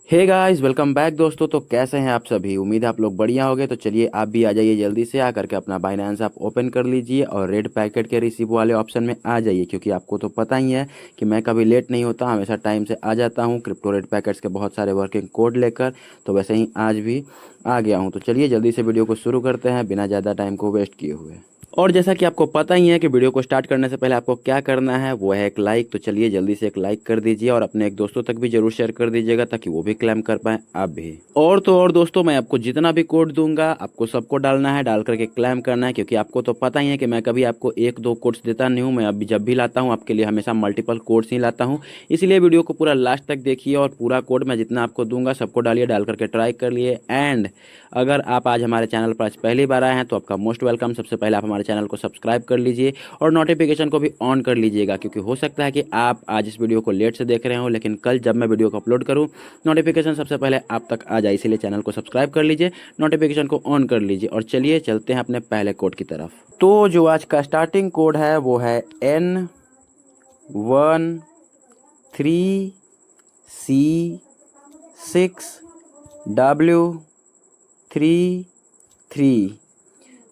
Hey guys, welcome back दोस्तों। तो कैसे हैं आप सभी? उम्मीद है आप लोग बढ़िया होंगे। तो चलिए आप भी आ जाइए, जल्दी से आ करके अपना बाइनेंस आप ओपन कर लीजिए और रेड पैकेट के रिसीव वाले ऑप्शन में आ जाइए, क्योंकि आपको तो पता ही है कि मैं कभी लेट नहीं होता, हमेशा टाइम से आ जाता हूं क्रिप्टो रेड पैकेट्स के बहुत सारे वर्किंग कोड लेकर। तो वैसे ही आज भी आ गया हूं। तो चलिए जल्दी से वीडियो को शुरू करते हैं बिना ज़्यादा टाइम को वेस्ट किए हुए। और जैसा कि आपको पता ही है कि वीडियो को स्टार्ट करने से पहले आपको क्या करना है, वो है एक लाइक। तो चलिए जल्दी से एक लाइक कर दीजिए और अपने एक दोस्तों तक भी जरूर शेयर कर दीजिएगा, ताकि वो भी क्लेम कर पाए, आप भी। और तो और दोस्तों, मैं आपको जितना भी कोड दूंगा आपको सबको डालना है, डाल करके क्लेम करना है, क्योंकि आपको तो पता ही है कि मैं कभी आपको एक दो कोड्स देता नहीं हूँ। मैं अभी जब भी लाता हूँ आपके लिए हमेशा मल्टीपल कोड्स ही लाता हूँ। इसलिए वीडियो को पूरा लास्ट तक देखिए और पूरा कोड मैं जितना आपको दूंगा सबको डालिए, डाल करके ट्राई कर लिए। एंड अगर आप आज हमारे चैनल पर आज पहली बार आए हैं तो आपका मोस्ट वेलकम। सबसे पहले आप हमारे चैनल को सब्सक्राइब कर लीजिए और नोटिफिकेशन को भी ऑन कर लीजिएगा, क्योंकि हो सकता है कि आप आज इस वीडियो को लेट से देख रहे हो, लेकिन कल जब मैं वीडियो को अपलोड करूं नोटिफिकेशन सबसे पहले आप तक आ जाए। इसीलिए चैनल को सब्सक्राइब कर लीजिए, नोटिफिकेशन को ऑन कर लीजिए। और चलिए चलते हैं अपने पहले कोड की तरफ। तो जो आज का स्टार्टिंग कोड है वो है N13C6W33।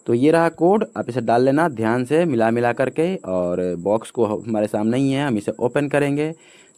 तो ये रहा कोड, आप इसे डाल लेना ध्यान से मिला मिला करके। और बॉक्स को हमारे सामने ही है, हम इसे ओपन करेंगे।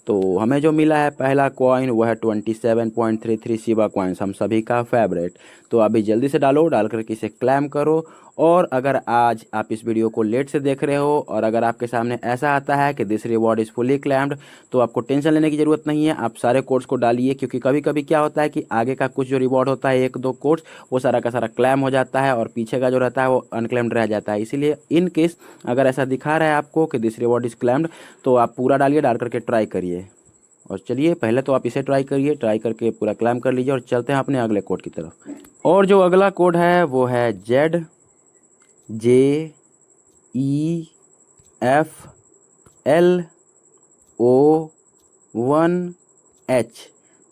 तो हमें जो मिला है पहला कॉइन वो है 27.33 शिबा कॉइन्स, हम सभी का फेवरेट। तो अभी जल्दी से डालो, डाल करके इसे क्लेम करो। और अगर आज आप इस वीडियो को लेट से देख रहे हो और अगर आपके सामने ऐसा आता है कि this reward is fully claimed, तो आपको टेंशन लेने की ज़रूरत नहीं है। आप सारे कोड्स को डालिए, क्योंकि कभी कभी क्या होता है कि आगे का कुछ जो रिवॉर्ड होता है एक दो कोड्स, वो सारा का सारा क्लेम हो जाता है और पीछे का जो रहता है वो अनक्लेम्ड रह जाता है। इसीलिए इन केस अगर ऐसा दिखा रहा है आपको कि दिस रिवॉर्ड इज़ क्लेम्ड, तो आप पूरा डालिए, डाल करके ट्राई करिए। और चलिए पहले तो आप इसे ट्राई करिए, ट्राई करके पूरा क्लेम कर लीजिए और चलते हैं अपने अगले कोड की तरफ। और जो अगला कोड है वो है ZEFLO1H।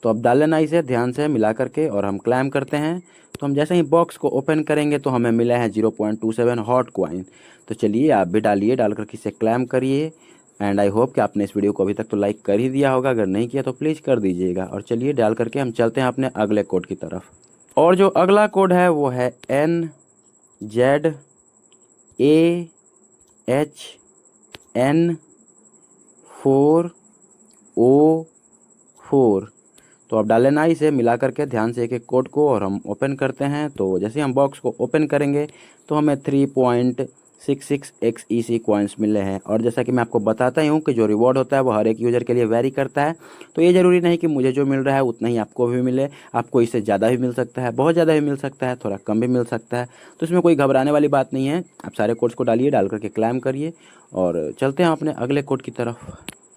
तो अब डाल लेना इसे ध्यान से मिला करके और हम क्लेम करते हैं। तो हम जैसे ही बॉक्स को ओपन करेंगे तो हमें मिला है 0.27 हॉट कॉइन। तो चलिए आप भी डालिए, डाल करके इसे क्लेम करिए। एंड आई होप कि आपने इस वीडियो को अभी तक तो लाइक कर ही दिया होगा, अगर नहीं किया तो प्लीज़ कर दीजिएगा। और चलिए डाल करके हम चलते हैं अपने अगले कोड की तरफ। और जो अगला कोड है वो है NZAHN4O4। तो अब डाल लेना इसे मिला करके ध्यान से एक एक कोड को और हम ओपन करते हैं। तो जैसे हम बॉक्स को ओपन करेंगे तो हमें 3.66 XEC कॉइन्स मिले हैं। और जैसा कि मैं आपको बताता ही हूँ कि जो रिवॉर्ड होता है वो हर एक यूज़र के लिए वेरी करता है। तो ये ज़रूरी नहीं कि मुझे जो मिल रहा है उतना ही आपको भी मिले, आपको इससे ज़्यादा भी मिल सकता है, बहुत ज़्यादा भी मिल सकता है, थोड़ा कम भी मिल सकता है। तो इसमें कोई घबराने वाली बात नहीं है। आप सारे कोड्स को डालिए, डाल करके क्लेम करिए और चलते हैं अपने अगले कोड की तरफ।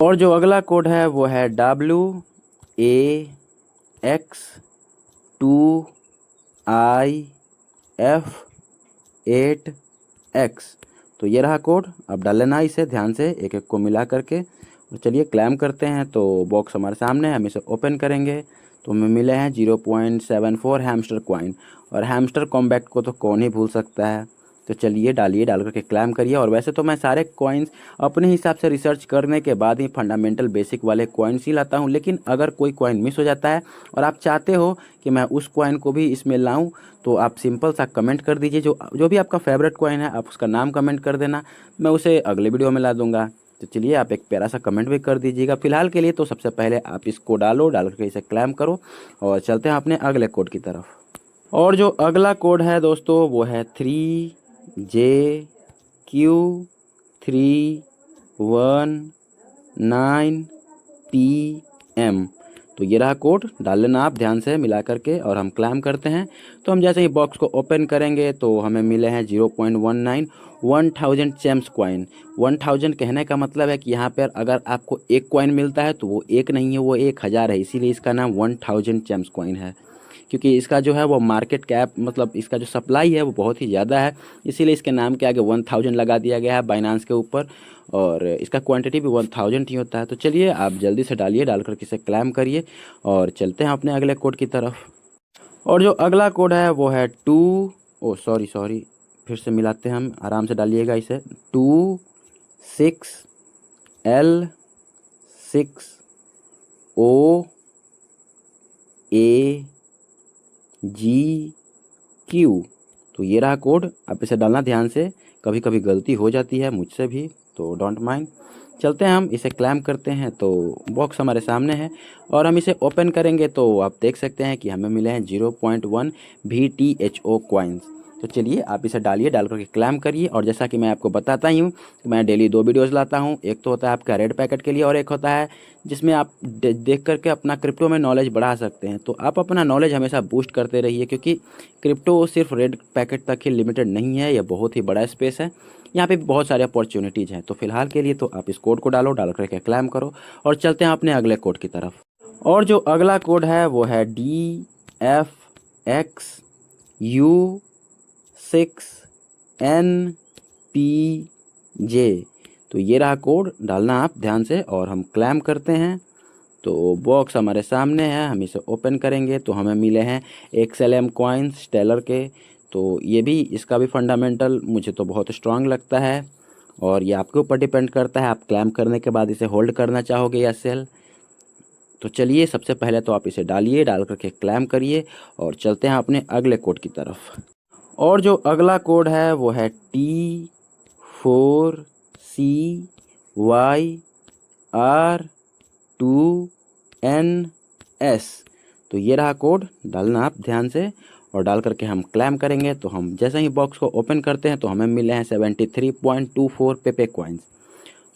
और जो अगला कोड है वो है WAX2IF8X। तो ये रहा कोड, अब डाल लेना इसे ध्यान से एक एक को मिला करके। और चलिए क्लेम करते हैं। तो बॉक्स हमारे सामने है, हम इसे ओपन करेंगे तो हमें मिले हैं 0.74 हैमस्टर कॉइन। और हैमस्टर कॉम्बैक्ट को तो कौन ही भूल सकता है। तो चलिए डालिए, डाल करके क्लेम करिए। और वैसे तो मैं सारे कॉइन्स अपने हिसाब से रिसर्च करने के बाद ही फंडामेंटल बेसिक वाले कॉइन्स ही लाता हूँ, लेकिन अगर कोई कॉइन मिस हो जाता है और आप चाहते हो कि मैं उस कॉइन को भी इसमें लाऊं, तो आप सिंपल सा कमेंट कर दीजिए। जो जो भी आपका फेवरेट कॉइन है आप उसका नाम कमेंट कर देना, मैं उसे अगले वीडियो में ला दूंगा। तो चलिए आप एक प्यारा सा कमेंट भी कर दीजिएगा। फिलहाल के लिए तो सबसे पहले आप इसको डालो, डाल करके इसे क्लेम करो और चलते हैं अपने अगले कोड की तरफ। और जो अगला कोड है दोस्तों वो है 3JQ319PM। तो ये रहा कोड, डाल लेना आप ध्यान से मिला करके और हम क्लेम करते हैं। तो हम जैसे ही बॉक्स को ओपन करेंगे तो हमें मिले हैं 0.19 1000 चैम्स कॉइन। 1000 कहने का मतलब है कि यहाँ पर अगर आपको एक कॉइन मिलता है तो वो एक नहीं है, वो 1000 है, इसीलिए इसका नाम 1000 चैम्स कॉइन है। क्योंकि इसका जो है वो मार्केट कैप, मतलब इसका जो सप्लाई है वो बहुत ही ज़्यादा है, इसीलिए इसके नाम के आगे 1000 लगा दिया गया है बाइनांस के ऊपर। और इसका क्वांटिटी भी 1000 ही होता है। तो चलिए आप जल्दी से डालिए, डाल करके इसे क्लेम करिए और चलते हैं अपने अगले कोड की तरफ। और जो अगला कोड है वो है सॉरी, फिर से मिलाते हैं हम, आराम से डालिएगा इसे। 26L6O AGQ। तो ये रहा कोड, आप इसे डालना ध्यान से, कभी कभी गलती हो जाती है मुझसे भी, तो डोंट माइंड। चलते हैं हम इसे क्लैम करते हैं। तो बॉक्स हमारे सामने है और हम इसे ओपन करेंगे तो आप देख सकते हैं कि हमें मिले हैं 0.1 VTHO कॉइन्स। तो चलिए आप इसे डालिए, डाल करके क्लैम करिए। और जैसा कि मैं आपको बताता ही हूँ कि मैं डेली 2 वीडियोज़ लाता हूँ, एक तो होता है आपका रेड पैकेट के लिए और एक होता है जिसमें आप देख करके अपना क्रिप्टो में नॉलेज बढ़ा सकते हैं। तो आप अपना नॉलेज हमेशा बूस्ट करते रहिए, क्योंकि क्रिप्टो सिर्फ रेड पैकेट तक ही लिमिटेड नहीं है, यह बहुत ही बड़ा स्पेस है, यहाँ पे बहुत सारे अपॉर्चुनिटीज़ हैं। तो फिलहाल के लिए तो आप इस कोड को डालो, डाल करके क्लैम करो और चलते हैं अपने अगले कोड की तरफ। और जो अगला कोड है वो है DFXU6NPJ। तो ये रहा कोड, डालना आप ध्यान से और हम क्लैम करते हैं। तो बॉक्स हमारे सामने है, हम इसे ओपन करेंगे तो हमें मिले हैं XLM कॉइन्स स्टेलर के। तो ये भी, इसका भी फंडामेंटल मुझे तो बहुत स्ट्रांग लगता है और ये आपके ऊपर डिपेंड करता है, आप क्लैम करने के बाद इसे होल्ड करना चाहोगे या सेल। तो चलिए सबसे पहले तो आप इसे डालिए, डाल करके क्लैम करिए और चलते हैं अपने अगले कोड की तरफ। और जो अगला कोड है वो है T4CYR2NS। तो ये रहा कोड, डालना आप ध्यान से और डाल करके हम क्लैम करेंगे। तो हम जैसे ही बॉक्स को ओपन करते हैं तो हमें मिले हैं 73.24 पेपे कॉइन्स।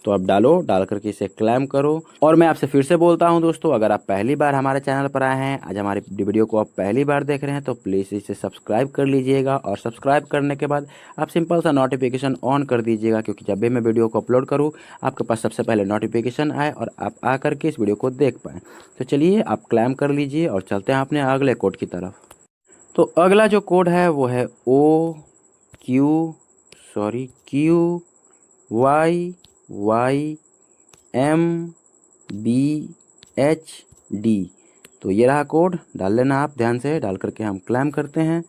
तो अब डालो, डाल करके इसे क्लैम करो। और मैं आपसे फिर से बोलता हूं दोस्तों, अगर आप पहली बार हमारे चैनल पर आए हैं, आज हमारी वीडियो को आप पहली बार देख रहे हैं, तो प्लीज़ इसे सब्सक्राइब कर लीजिएगा और सब्सक्राइब करने के बाद आप सिंपल सा नोटिफिकेशन ऑन कर दीजिएगा, क्योंकि जब भी मैं वीडियो को अपलोड करूँ आपके पास सबसे पहले नोटिफिकेशन आए और आप आ करके इस वीडियो को देख पाएँ। तो चलिए आप क्लैम कर लीजिए और चलते हैं अपने अगले कोड की तरफ। तो अगला जो कोड है वो है QYYMBHD। तो ये रहा कोड, डाल लेना आप ध्यान से, डाल करके हम क्लैम करते हैं।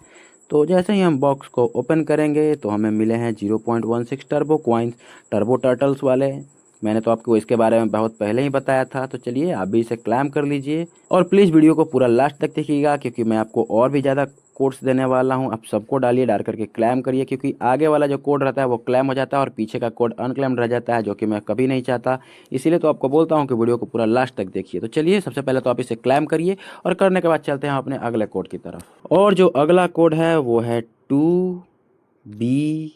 तो जैसे ही हम बॉक्स को ओपन करेंगे तो हमें मिले हैं 0.16 टर्बो कॉइन्स, टर्बो टर्टल्स वाले। मैंने तो आपको इसके बारे में बहुत पहले ही बताया था। तो चलिए आप भी इसे क्लैम कर लीजिए और प्लीज़ वीडियो को पूरा लास्ट तक देखिएगा, क्योंकि मैं आपको और भी ज़्यादा कोड्स देने वाला हूं। आप सबको डालिए, डाल करके क्लैम करिए, क्योंकि आगे वाला जो कोड रहता है वो क्लैम हो जाता है और पीछे का कोड अनक्लैम्ड रह जाता है, जो कि मैं कभी नहीं चाहता। इसीलिए तो आपको बोलता हूं कि वीडियो को पूरा लास्ट तक देखिए। तो चलिए सबसे पहले तो आप इसे क्लैम करिए और करने के बाद चलते हैं अपने अगले कोड की तरफ। और जो अगला कोड है वो है 2BYDLSTH।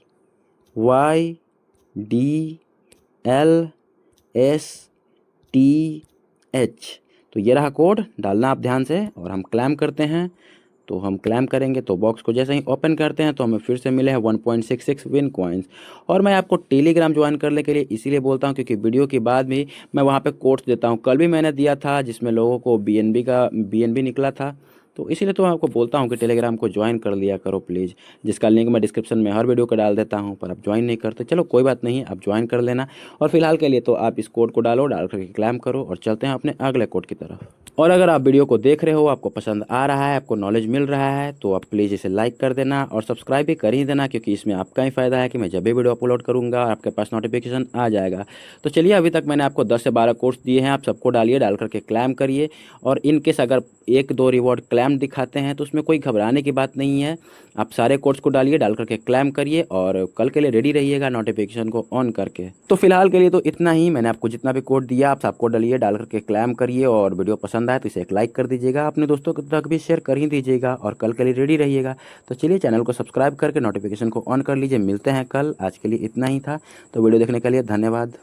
तो ये रहा कोड, डालना आप ध्यान से और हम क्लैम करते हैं। तो हम क्लैम करेंगे तो बॉक्स को जैसे ही ओपन करते हैं तो हमें फिर से मिले हैं 1.66 विन कॉइन्स। और मैं आपको टेलीग्राम ज्वाइन करने के लिए इसीलिए बोलता हूं, क्योंकि वीडियो के बाद भी मैं वहां पे कोड्स देता हूं। कल भी मैंने दिया था जिसमें लोगों को BNB निकला था। तो इसीलिए तो मैं आपको बोलता हूं कि टेलीग्राम को ज्वाइन कर लिया करो प्लीज़, जिसका लिंक मैं डिस्क्रिप्शन में हर वीडियो को डाल देता हूं, पर आप ज्वाइन नहीं करते। चलो कोई बात नहीं, आप ज्वाइन कर लेना। और फिलहाल के लिए तो आप इस कोड को डालो, डाल करके क्लैम करो और चलते हैं अपने अगले कोड की तरफ। और अगर आप वीडियो को देख रहे हो, आपको पसंद आ रहा है, आपको नॉलेज मिल रहा है, तो आप प्लीज़ इसे लाइक कर देना और सब्सक्राइब भी कर ही देना, क्योंकि इसमें आपका ही फ़ायदा है कि मैं जब भी वीडियो अपलोड करूँगा आपके पास नोटिफिकेशन आ जाएगा। तो चलिए अभी तक मैंने आपको 10 से 12 कोर्स दिए हैं, आप सबको डालिए, डाल करके क्लैम करिए। और इनकेस अगर 1-2 रिवॉर्ड क्लैम दिखाते हैं तो उसमें कोई घबराने की बात नहीं है। आप सारे कोर्स को डालिए, डाल करके क्लैम करिए और कल के लिए रेडी रहिएगा नोटिफिकेशन को ऑन करके। तो फिलहाल के लिए तो इतना ही। मैंने आपको जितना भी कोड दिया आप सबको डालिए, डाल करके क्लैम करिए और वीडियो पसंद आए तो इसे एक लाइक कर दीजिएगा, अपने दोस्तों तक भी शेयर कर ही दीजिएगा और कल के लिए रेडी रहिएगा। तो चलिए चैनल को सब्सक्राइब करके नोटिफिकेशन को ऑन कर लीजिए। मिलते हैं कल, आज के लिए इतना ही था। तो वीडियो देखने के लिए धन्यवाद।